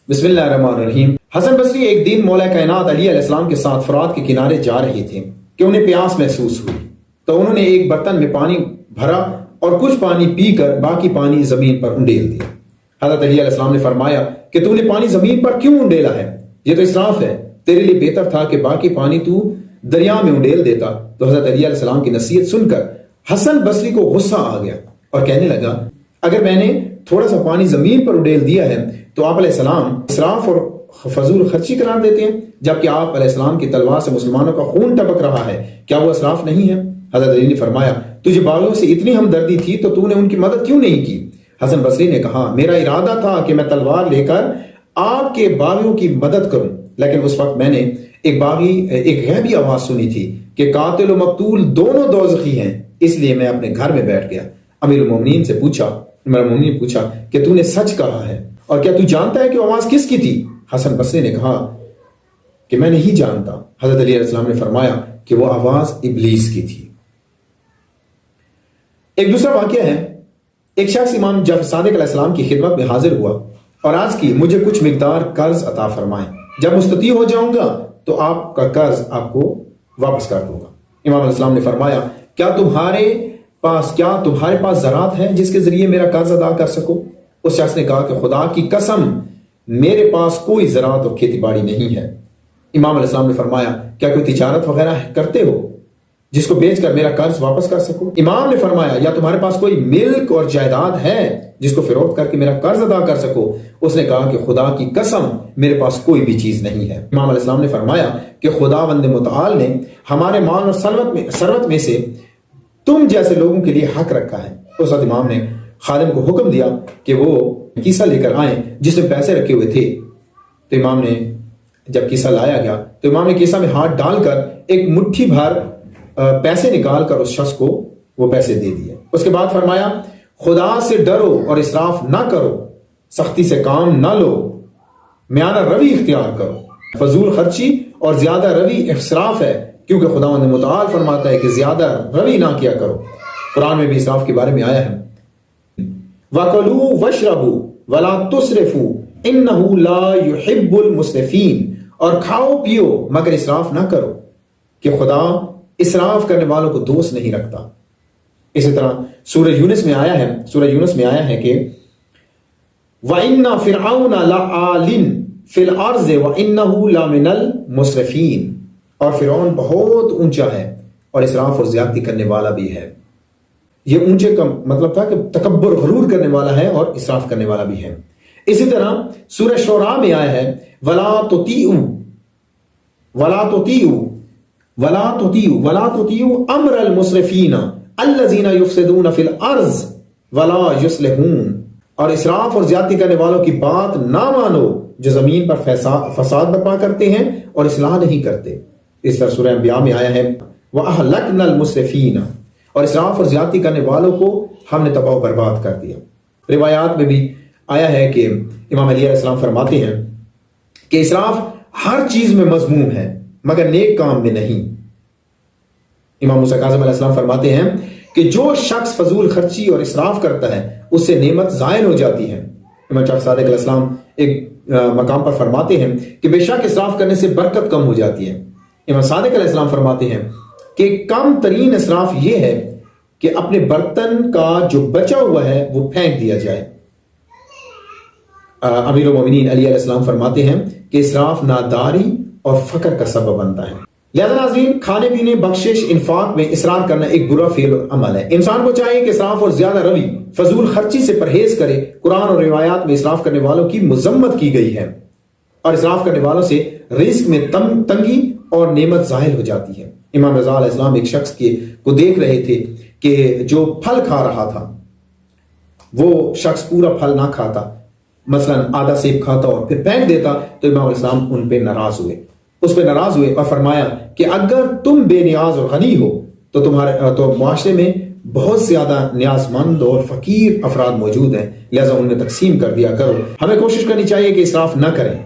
بسم اللہ الرحمن الرحیم۔ حسن بصری ایک دن مولا کائنات علی علیہ السلام کے ساتھ فرات کے کنارے جا رہے تھے کہ انہیں پیاس محسوس ہوئی، تو انہوں نے ایک برتن میں پانی بھرا اور کچھ پانی پی کر باقی پانی زمین پر انڈیل دیا۔ حضرت علی علیہ السلام نے فرمایا کہ تو نے پانی زمین پر کیوں انڈیلا ہے؟ یہ تو اسراف ہے، تیرے لیے بہتر تھا کہ باقی پانی تو دریا میں انڈیل دیتا۔ تو حضرت علی علیہ السلام کی نصیحت سن کر حسن بصری کو غصہ آ گیا اور کہنے لگا، اگر میں نے تھوڑا سا پانی زمین پر انڈیل دیا ہے تو آپ علیہ السلام اسراف اور فضول خرچی قرار دیتے ہیں، جبکہ آپ علیہ السلام کی تلوار سے مسلمانوں کا خون ٹپک رہا ہے، کیا وہ اسراف نہیں ہے؟ حضرت علی نے فرمایا، تجھے باغیوں سے اتنی ہمدردی تھی تو تو نے ان کی مدد کیوں نہیں کی؟ حسن بصری نے کہا، میرا ارادہ تھا کہ میں تلوار لے کر آپ کے باغیوں کی مدد کروں، لیکن اس وقت میں نے ایک غیبی آواز سنی تھی کہ قاتل و مقتول دونوں دوزخی ہیں، اس لیے میں اپنے گھر میں بیٹھ گیا۔ امیر المومنین نے پوچھا کہ تو نے سچ کہا ہے اور کیا تو جانتا ہے کہ آواز کس کی تھی؟ حسن بصری نے کہا کہ میں نہیں جانتا۔ حضرت علی علیہ السلام نے فرمایا کہ وہ آواز ابلیس کی تھی۔ ایک دوسرا واقعہ ہے، ایک شخص امام جعفر صادق علیہ السلام کی خدمت میں حاضر ہوا اور عرض کی، مجھے کچھ مقدار قرض عطا فرمائیں، جب مستطیع ہو جاؤں گا تو آپ کا قرض آپ کو واپس کر دوں گا۔ امام علیہ السلام نے فرمایا، کیا تمہارے پاس زراعت ہے جس کے ذریعے میرا قرض ادا کر سکو؟ اس شخص نے کہا کہ خدا کی قسم میرے پاس کوئی زراعت اور کھیتی باڑی نہیں ہے۔ امام علیہ السلام نے فرمایا، کیا کوئی تجارت وغیرہ کرتے ہو جس کو بیچ کر میرا قرض واپس کر سکو؟ امام نے فرمایا، یا تمہارے پاس کوئی ملک اور جائیداد ہے جس کو فروخت کر کے میرا قرض ادا کر سکو؟ اس نے کہا کہ خدا کی قسم میرے پاس کوئی بھی چیز نہیں ہے۔ امام علیہ السلام نے فرمایا کہ خداوند متعال نے ہمارے مال اور ثروت میں سے تم جیسے لوگوں کے لیے حق رکھا ہے۔ اس وقت امام نے خادم کو حکم دیا کہ وہ کیسہ لے کر آئیں جس میں پیسے رکھے ہوئے تھے۔ تو امام نے جب کیسہ لایا گیا تو امام نے کیسہ میں ہاتھ ڈال کر ایک مٹھی بھر پیسے نکال کر اس شخص کو وہ پیسے دے دیے۔ اس کے بعد فرمایا، خدا سے ڈرو اور اسراف نہ کرو، سختی سے کام نہ لو، میانہ روی اختیار کرو۔ فضول خرچی اور زیادہ روی اسراف ہے، کیونکہ خداوند متعال فرماتا ہے کہ زیادہ روی نہ کیا کرو۔ قرآن میں بھی اسراف کے بارے میں آیا ہے، وَكُلُوا وَاشْرَبُوا وَلَا تُسْرِفُوا إِنَّهُ لَا يُحِبُّ الْمُسْرِفِينَ، اور کھاؤ پیو مگر اسراف نہ کرو کہ خدا اسراف کرنے والوں کو دوست نہیں رکھتا۔ اسی طرح سورہ یونس میں آیا ہے کہ وَإِنَّ فِرْعَوْنَ لَعَالٍ فِي الْأَرْضِ وَإِنَّهُ لَمِنَ الْمُسْرِفِينَ، اور فرعون بہت اونچا ہے اور اسراف اور زیادتی کرنے والا بھی ہے۔ یہ اونچے کا مطلب تھا کہ تکبر غرور کرنے والا ہے اور اسراف کرنے والا بھی ہے۔ اسی طرح سورہ شعراء میں آیا ہے، وَلَا تُطِيعُوا أَمْرَ الْمُسْرِفِينَ الَّذِينَ يُفْسِدُونَ فِي الْأَرْضِ وَلَا يُصْلِحُونَ، اور اسراف اور زیادتی کرنے والوں کی بات نہ مانو جو زمین پر فساد برپا کرتے ہیں اور اصلاح نہیں کرتے۔ اس طرح سورہ انبیاء میں آیا ہے، وَأَهْلَكْنَا الْمُسْرِفِينَ، اور اسراف اور زیادتی کرنے والوں کو ہم نے تباہ و برباد کر دیا۔ روایات میں بھی آیا ہے کہ امام علی علیہ السلام فرماتے ہیں کہ اسراف ہر چیز میں مذموم ہے مگر نیک کام میں نہیں۔ امام موسیٰ کاظم علیہ السلام فرماتے ہیں کہ جو شخص فضول خرچی اور اسراف کرتا ہے اس سے نعمت زائل ہو جاتی ہے۔ امام جعفر صادق علیہ السلام ایک مقام پر فرماتے ہیں کہ بے شک اسراف کرنے سے برکت کم ہو جاتی ہے۔ امام صادق علیہ السلام فرماتے ہیں کہ کم ترین اسراف یہ ہے کہ اپنے برتن کا جو بچا ہوا ہے وہ پھینک دیا جائے۔ امیر المومنین علی علیہ السلام فرماتے ہیں کہ اسراف ناداری اور فقر کا سبب بنتا ہے۔ لہذا ناظرین، کھانے پینے، بخشش، انفاق میں اصرار کرنا ایک برا فعل اور عمل ہے۔ انسان کو چاہیے کہ اسراف اور زیادہ روی، فضول خرچی سے پرہیز کرے۔ قرآن اور روایات میں اسراف کرنے والوں کی مذمت کی گئی ہے، اور اسراف کرنے والوں سے رزق میں تنگی اور نعمت ظاہر ہو جاتی ہے۔ امام رضا علیہ السلام ایک شخص کو دیکھ رہے تھے کہ جو پھل کھا رہا تھا وہ شخص پورا پھل نہ کھاتا، مثلا آدھا سیب کھاتا اور پھر پھینک دیتا، تو امام علیہ السلام ان پہ ناراض ہوئے اور فرمایا کہ اگر تم بے نیاز اور غنی ہو تو معاشرے میں بہت زیادہ نیاز مند اور فقیر افراد موجود ہیں، لہذا انہیں تقسیم کر دیا کرو۔ ہمیں کوشش کرنی چاہیے کہ اسراف نہ کریں۔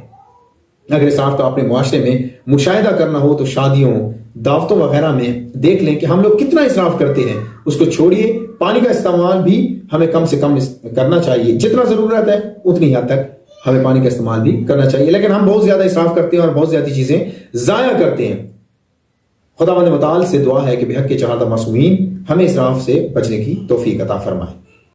اگر اسراف کا اپنے معاشرے میں مشاہدہ کرنا ہو تو شادیوں، دعوتوں وغیرہ میں دیکھ لیں کہ ہم لوگ کتنا اسراف کرتے ہیں، اس کو چھوڑیے۔ پانی کا استعمال بھی ہمیں کم سے کم کرنا چاہیے، جتنا ضرورت ہے اتنی حد تک ہمیں پانی کا استعمال بھی کرنا چاہیے، لیکن ہم بہت زیادہ اسراف کرتے ہیں اور بہت زیادہ چیزیں ضائع کرتے ہیں۔ خداوند متعال سے دعا ہے کہ بحق کے چہارہ معصومین ہمیں اسراف سے بچنے کی توفیق عطا فرمائے۔